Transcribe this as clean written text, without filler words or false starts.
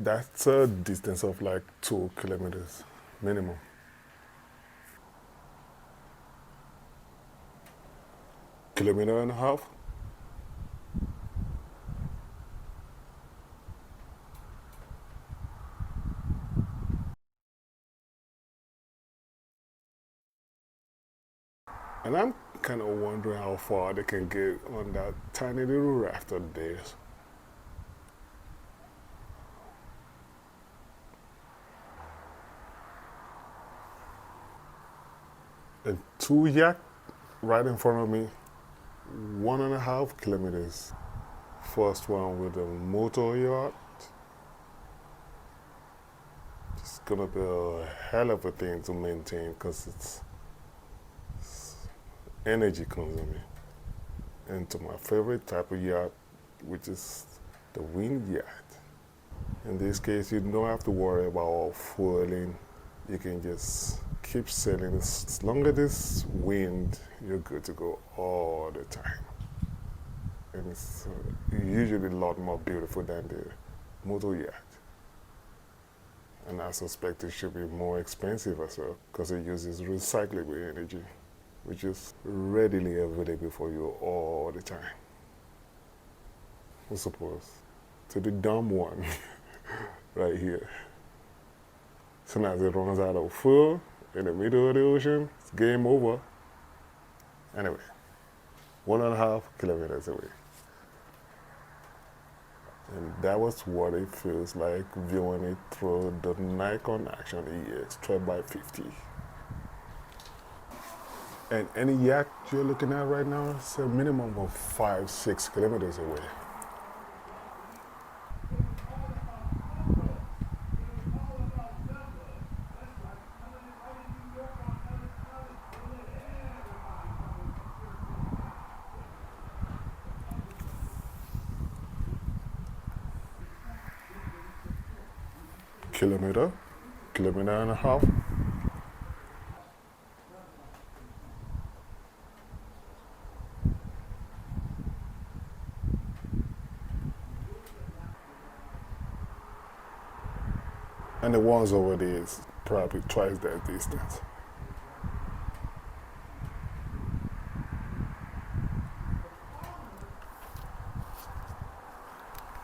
That's a distance of like 2 kilometers minimum. Kilometer and a half. And I'm kind of wondering how far they can get on that tiny little raft of theirs. And 2 yak right in front of me, 1.5 kilometers. First one with a motor yacht. It's gonna be a hell of a thing to maintain because it's energy consuming. And to my favorite type of yacht, which is the wind yacht. In this case, you don't have to worry about fueling. You can just keep sailing. As long as it's wind, you're good to go all the time. And it's usually a lot more beautiful than the motor yacht. And I suspect it should be more expensive as well because it uses recyclable energy, which is readily available for you all the time. I suppose to the dumb one right here. So now as it runs out of fuel in the middle of the ocean, it's game over. Anyway, 1.5 kilometers away. And that was what it feels like viewing it through the Nikon Action EX 12x50. And any yak you're looking at right now is a minimum of 5-6 kilometers away. Kilometer and a half. And the ones over there is probably twice that distance.